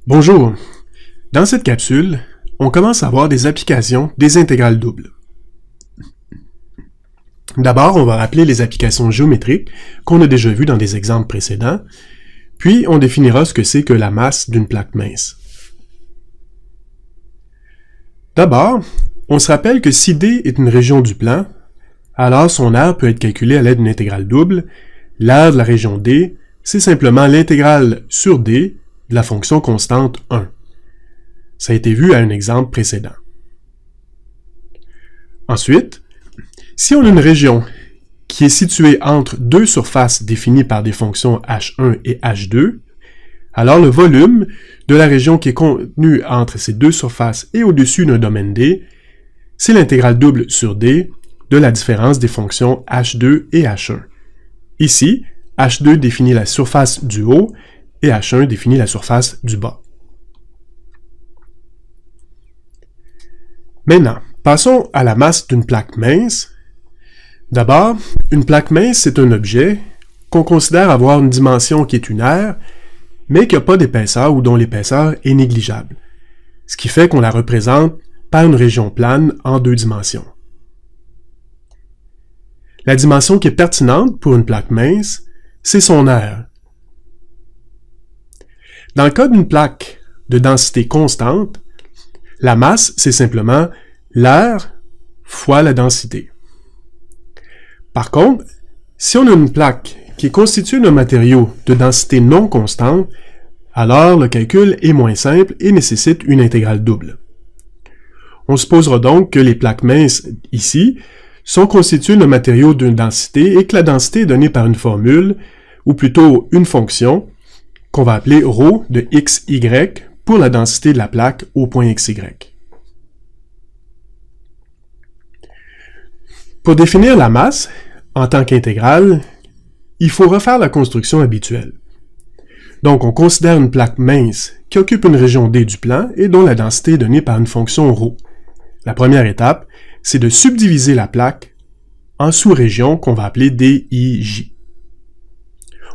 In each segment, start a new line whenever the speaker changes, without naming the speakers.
Bonjour! Dans cette capsule, on commence à voir des applications des intégrales doubles. D'abord, on va rappeler les applications géométriques qu'on a déjà vues dans des exemples précédents, puis on définira ce que c'est que la masse d'une plaque mince. D'abord, on se rappelle que si D est une région du plan, alors son aire peut être calculée à l'aide d'une intégrale double. L'aire de la région D, c'est simplement l'intégrale sur D de la fonction constante 1. Ça a été vu à un exemple précédent. Ensuite, si on a une région qui est située entre deux surfaces définies par des fonctions h1 et h2, alors le volume de la région qui est contenue entre ces deux surfaces et au-dessus d'un domaine D, c'est l'intégrale double sur D de la différence des fonctions h2 et h1. Ici, h2 définit la surface du haut et h1 définit la surface du bas. Maintenant, passons à la masse d'une plaque mince. D'abord, une plaque mince, c'est un objet qu'on considère avoir une dimension qui est unaire, mais qui n'a pas d'épaisseur ou dont l'épaisseur est négligeable, ce qui fait qu'on la représente par une région plane en deux dimensions. La dimension qui est pertinente pour une plaque mince, c'est son aire. Dans le cas d'une plaque de densité constante, la masse, c'est simplement l'aire fois la densité. Par contre, si on a une plaque qui est constituée d'un matériau de densité non constante, alors le calcul est moins simple et nécessite une intégrale double. On supposera donc que les plaques minces, ici, sont constituées de matériaux d'une densité et que la densité est donnée par une formule, ou plutôt une fonction, qu'on va appeler ρ de xy pour la densité de la plaque au point xy. Pour définir la masse, en tant qu'intégrale, il faut refaire la construction habituelle. Donc, on considère une plaque mince qui occupe une région D du plan et dont la densité est donnée par une fonction ρ. La première étape, c'est de subdiviser la plaque en sous-régions qu'on va appeler DIJ.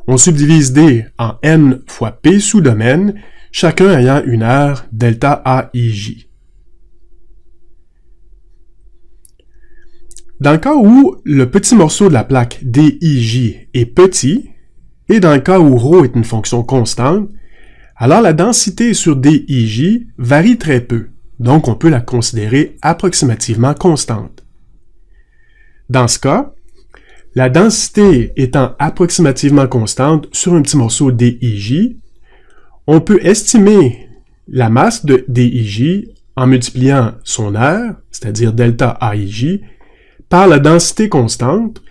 On subdivise D en n fois P sous-domaines, chacun ayant une aire delta AIJ. Dans le cas où le petit morceau de la plaque DIJ est petit, et dans le cas où ρ est une fonction constante, alors la densité sur DIJ varie très peu, donc on peut la considérer approximativement constante. Dans ce cas, la densité étant approximativement constante sur un petit morceau DIJ, on peut estimer la masse de DIJ en multipliant son aire, c'est-à-dire delta AIJ, par la densité constante.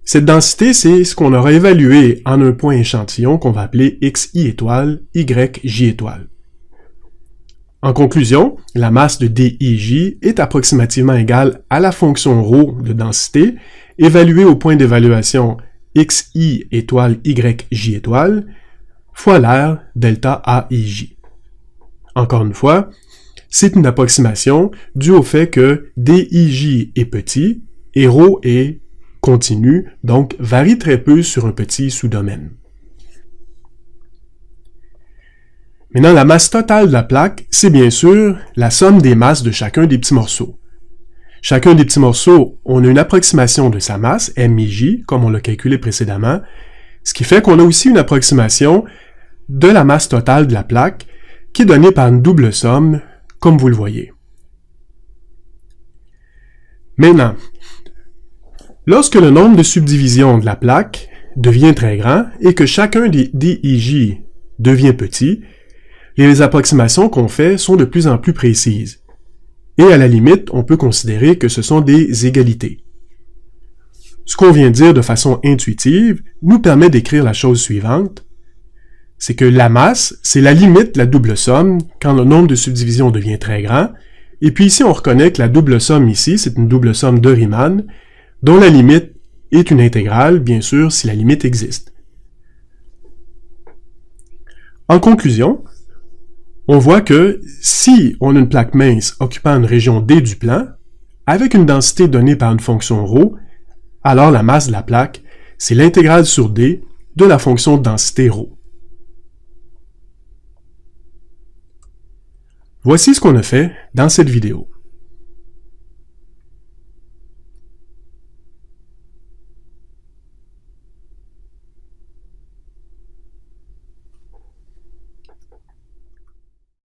Cette densité, c'est ce qu'on aura évalué en un point échantillon qu'on va appeler xi étoile, yj étoile. En conclusion, la masse de DIJ est approximativement égale à la fonction ρ de densité, évaluée au point d'évaluation xi étoile, yj étoile, fois l'aire delta AIJ. Encore une fois, c'est une approximation due au fait que DIJ est petit et ρ est continu, donc varie très peu sur un petit sous-domaine. Maintenant, la masse totale de la plaque, c'est bien sûr la somme des masses de chacun des petits morceaux. Chacun des petits morceaux, on a une approximation de sa masse, MIJ, comme on l'a calculé précédemment, ce qui fait qu'on a aussi une approximation de la masse totale de la plaque, qui est donnée par une double somme, comme vous le voyez. Maintenant, lorsque le nombre de subdivisions de la plaque devient très grand et que chacun des DIJ devient petit, les approximations qu'on fait sont de plus en plus précises. Et à la limite, on peut considérer que ce sont des égalités. Ce qu'on vient de dire de façon intuitive nous permet d'écrire la chose suivante, c'est que la masse, c'est la limite de la double somme quand le nombre de subdivisions devient très grand, et puis ici on reconnaît que la double somme ici, c'est une double somme de Riemann, dont la limite est une intégrale, bien sûr, si la limite existe. En conclusion, on voit que si on a une plaque mince occupant une région D du plan, avec une densité donnée par une fonction ρ, alors la masse de la plaque, c'est l'intégrale sur D de la fonction de densité ρ. Voici ce qu'on a fait dans cette vidéo.